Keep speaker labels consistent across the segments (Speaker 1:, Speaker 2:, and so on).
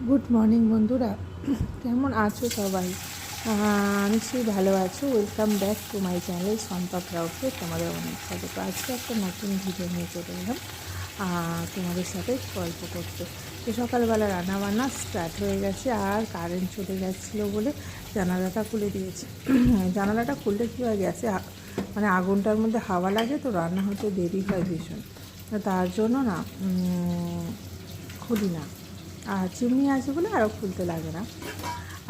Speaker 1: Good morning বন্ধুরা, কেমন আছো সবাই? নিশ্চয়ই ভালো আছো। Welcome back to my channel Sampa ক্রাউডকে তোমাদের অনেক স্বাগত। আজকে একটা নতুন ভিডিও নিয়ে চলে এলাম তোমাদের সাথে গল্প করতে। তো সকালবেলা রান্নাবান্না স্টার্ট হয়ে গেছে, আর কারেন্ট চলে যাচ্ছিলো বলে জানালাটা খুলে দিয়েছি। জানালাটা খুললে কী হয়, গ্যাসে মানে আগুনটার মধ্যে হাওয়া লাগে, তো রান্না হতে দেরি হয় ভীষণ। তার জন্য না খুলি না। আর চিমনি আছে বলে আরও খুলতে লাগে না।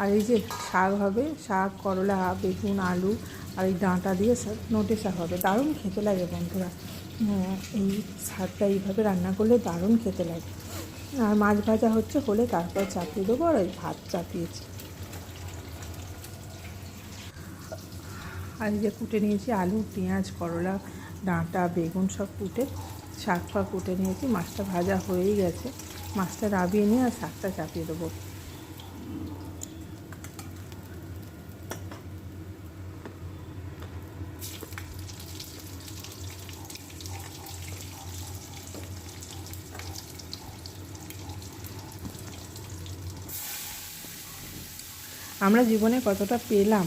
Speaker 1: আর এই যে শাক হবে, শাক, করলা, বেগুন, আলু আর এই ডাঁটা দিয়ে নোটে শাক হবে। দারুণ খেতে লাগে বন্ধুরা। এই শাকটা এইভাবে রান্না করলে দারুণ খেতে লাগে। আর মাছ ভাজা হলে তারপর চাপিয়ে দেবো, আর ওই ভাত চাপিয়েছি। আর এই যে কুটে নিয়েছি আলু, পেঁয়াজ, করলা, ডাঁটা, বেগুন সব কুটে, শাক ফাক কুটে নিয়েছি। মাছটা ভাজা হয়েই গেছে, মাছটা নাবিয়ে নিয়ে আর শাকটা চাপিয়ে দেবো। আমরা জীবনে কতটা পেলাম,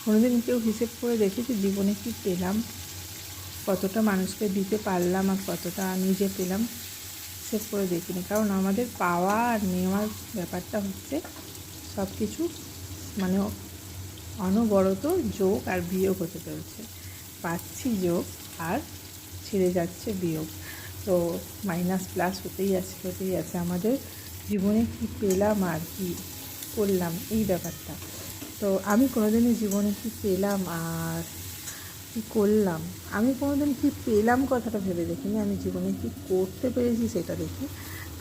Speaker 1: কোনোদিন কেউ হিসেব করে দেখেছি জীবনে কি পেলাম, কতটা মানুষকে দিতে পারলাম আর কতটা নিজে পেলাম? হিসেব করে দেখিনি। কারণ আমাদের পাওয়া আর নেওয়ার ব্যাপারটা সব কিছু মানে অনবরত যোগ আর বিয়োগ হতে চলছে। পাচ্ছি যোগ আর ছিঁড়ে যাচ্ছে বিয়োগ। তো মাইনাস প্লাস হতেই আছে আমাদের জীবনে। কি পেলাম আর কি করলাম, এই ব্যাপারটা। তো আমি কোনোদিনই জীবনে কি পেলাম আর কী করলাম, আমি কোনোদিন কী পেলাম কথাটা ভেবে দেখিনি। আমি জীবনে কী করতে পেরেছি সেটা দেখি।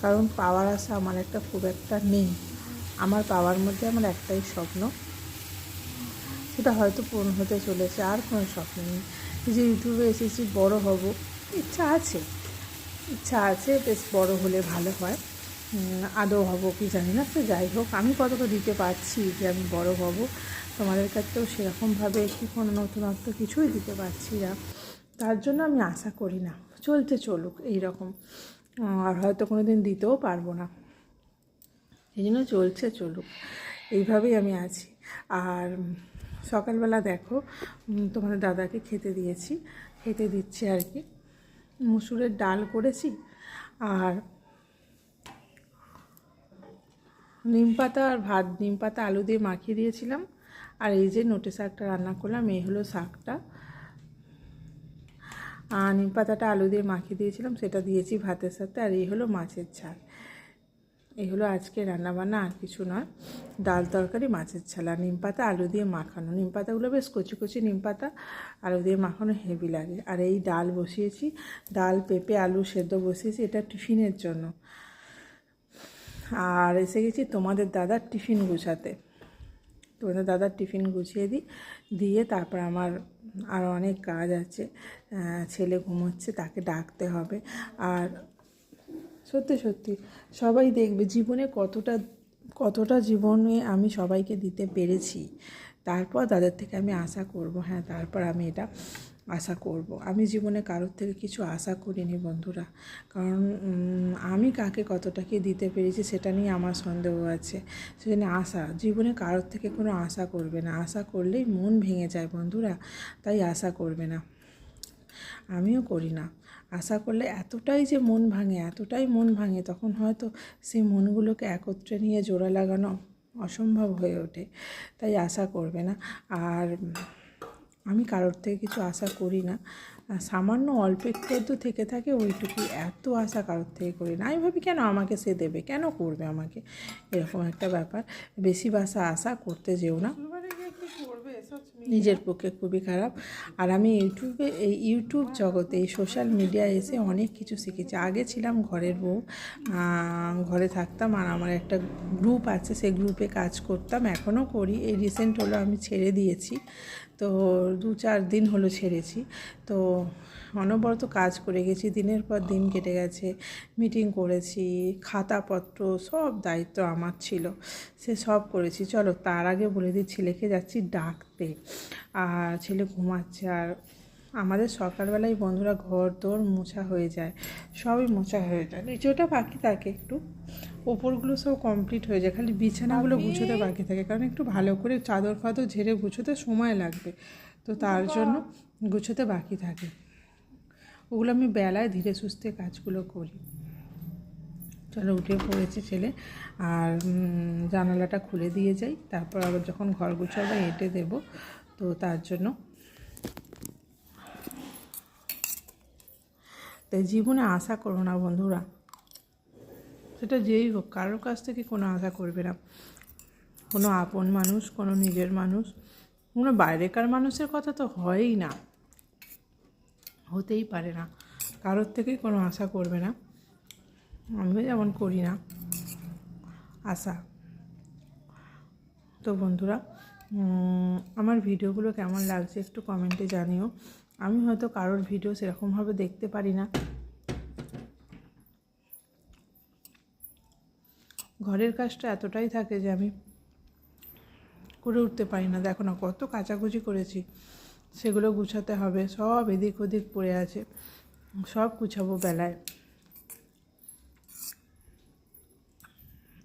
Speaker 1: কারণ পাওয়ার আশা আমার খুব একটা নেই। আমার পাওয়ার মধ্যে আমার একটাই স্বপ্ন, সেটা হয়তো পূরণ হতে চলেছে। আর কোনো স্বপ্ন নেই। যে ইউটিউবে এসেছি, বড় হব, ইচ্ছা আছে বেশ বড় হলে ভালো হয়। আদৌ হব কি জানি না, তো যাই হোক, আমি কতটা দিতে পারছি যে আমি বড় হব। তোমাদের কাছেও সেরকমভাবে কি কোনো নতুনত্ব কিছুই দিতে পারছি না, তার জন্য আমি আশা করি না। চলুক এইরকম, আর হয়তো কোনো দিন দিতেও পারবো না। এই জন্য চলুক, এইভাবেই আমি আছি। আর সকালবেলা দেখো, তোমাদের দাদাকে খেতে দিচ্ছি আর কি। মুসুরের ডাল করেছি, আর নিম পাতা আর ভাত, নিম পাতা আলু দিয়ে মাখিয়ে দিয়েছিলাম। আর এই যে নোটে শাকটা রান্না করলাম, এই হলো শাকটা। আর নিম পাতাটা আলু দিয়ে মাখিয়ে দিয়েছিলাম, সেটা দিয়েছি ভাতের সাথে। আর এই হলো মাছের ঝাল। এই হলো আজকে রান্নাবান্না, আর কিছু নয়। ডাল, তরকারি, মাছের ঝাল আর নিম পাতা আলু দিয়ে মাখানো। নিম পাতাগুলো বেশ কচি কচি নিম পাতা, আলু দিয়ে মাখানো হেভি লাগে। আর এই ডাল বসিয়েছি, ডাল, পেঁপে, আলু সেদ্ধ বসিয়েছি, এটা টিফিনের জন্য। আর এসে গেছি তোমাদের দাদার টিফিন গুছাতে। তোমাদের দাদার টিফিন গুছিয়ে দিয়ে তারপর আমার আরও অনেক কাজ আছে। ছেলে ঘুমোচ্ছে, তাকে ডাকতে হবে। আর সত্যি সবাই দেখবে জীবনে কতটা জীবনে আমি সবাইকে দিতে পেরেছি। তারপর তাদের থেকে আমি আশা করব, তারপর আমি এটা আশা করব। আমি জীবনে কারোর থেকে কিছু আশা করিনি বন্ধুরা। কারণ আমি কাকে কতটা কি দিতে পেরেছি সেটা নিয়ে আমার সন্দেহ আছে। সেজন্য জীবনে কারোর থেকে কোনো আশা করবে না। আশা করলেই মন ভেঙে যায় বন্ধুরা, তাই আশা করবে না। আমিও করি না। আশা করলে এতটাই মন ভাঙে, তখন হয়তো সেই মনগুলোকে একত্রে নিয়ে জোড়া লাগানো অসম্ভব হয়ে ওঠে। তাই আশা করবে না। আর আমি কারোর থেকে কিছু আশা করি না। সামান্য অল্প একটু থেকে থাকে, ওইটুকুই। এত আশা কারোর থেকে করি না। আমি ভাবি কেন আমাকে সে দেবে, কেন করবে আমাকে, এরকম একটা ব্যাপার। বেশি আশা করতে যেও না, নিজের পক্ষে খুবই খারাপ। আর আমি ইউটিউব জগতে, এই সোশ্যাল মিডিয়ায় এসে অনেক কিছু শিখেছি। আগে ছিলাম ঘরের বউ, ঘরে থাকতাম, আর আমার একটা গ্রুপ আছে, সেই গ্রুপে কাজ করতাম, এখনও করি। এই রিসেন্ট হলো আমি ছেড়ে দিয়েছি, তো 2-4 দিন হলো ছেড়েছি। তো অনবরত কাজ করে গেছি, দিনের পর দিন কেটে গেছে, মিটিং করেছি, খাতাপত্র সব দায়িত্ব আমার ছিল, সে সব করেছি। চলো তার আগে বলে দিই, ছেলেকে যাচ্ছি ডাকতে, আর ছেলে ঘুমাচ্ছে। আর আমাদের সকালবেলায় বন্ধুরা ঘর দোর মোছা হয়ে যায়, সবই মোছা হয়ে যায়, নিচেটা বাকি থাকে একটু, ওপরগুলো সব কমপ্লিট হয়ে যায়, খালি বিছানাগুলো গুছোতে বাকি থাকে, কারণ একটু ভালো করে চাদর ফাদর ঝেড়ে গুছোতে সময় লাগবে, তো তার জন্য গুছোতে বাকি থাকে। ওগুলো আমি বেলায় ধীরে সুস্থে কাজগুলো করি। চলো, উঠে পড়েছে ছেলে, আর জানালাটা খুলে দিয়ে যাই, তারপর আবার যখন ঘর গুছাবো এঁটে দেবো, তো তার জন্য। তাই জীবনে আশা করো না বন্ধুরা, সেটা যেই হোক, কারোর কাছ থেকে কোনো আশা করবে না, কোনো আপন মানুষ, কোনো নিজের মানুষ, কোনো বাইরেকার মানুষের কথা তো হয়ই না, হতেই পারে না, কারোর থেকেই কোনো আশা করবে না, আমিও যেমন করি না আশা। তো বন্ধুরা, আমার ভিডিওগুলো কেমন লাগছে একটু কমেন্টে জানিও। আমি হয়তো কারোর ভিডিও সেরকমভাবে দেখতে পারি না, ঘরের কাজটা এতটাই থাকে যে আমি করে উঠতে পারি না। দেখো না কত কাচাকুচি করেছি, সেগুলো গুছাতে হবে, সব এদিক ওদিক পড়ে আছে, সব গুছাবো বেলায়।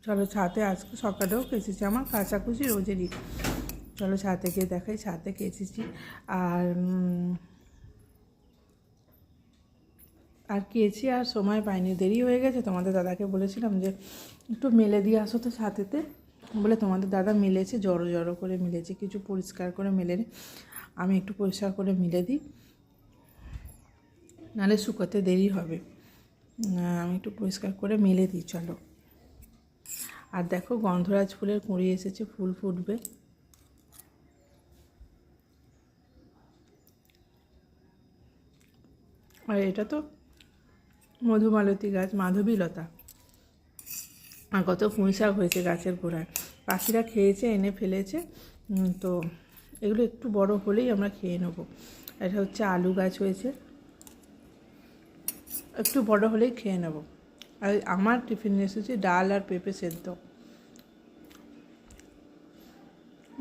Speaker 1: চলো ছাদে, আজকে সকালেও কেচেছি, আমার কাচাকুচি রোজেরই। চলো ছাদে গিয়ে দেখাই, ছাদে কেচেছি। আর কেচি আর সময় পাইনি, দেরি হয়ে গেছে। তোমাদের দাদাকে বলেছিলাম যে একটু মেলে দিয়ে আসো তো ছাদেতে, বলে তোমাদের দাদা মিলেছে, জড়ো জড়ো করে মিলেছে, কিছু পরিষ্কার করে মেলে নি, আমি একটু পরিষ্কার করে মিলে দিই, নাহলে শুকোতে দেরি হবে। আমি একটু পরিষ্কার করে মেলে দিই। চলো, আর দেখো গন্ধরাজ ফুলের কুঁড়ি এসেছে, ফুল ফুটবে। আর এটা তো মধুমালতী গাছ, মাধবীলতা, আর কত পুঁই শাক হয়েছে গাছের গোড়ায়, পাখিরা খেয়েছে, এনে ফেলেছে, তো এগুলো একটু বড় হলেই আমরা খেয়ে নেবো। এটা হচ্ছে আলু গাছ হয়েছে, একটু বড় হলেই খেয়ে নেব। আর আমার টিফিন এসেছে ডাল আর পেঁপে সেদ্ধ,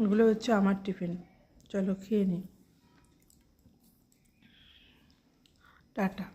Speaker 1: এগুলো হচ্ছে আমার টিফিন। চলো খেয়ে নিই, টাটা।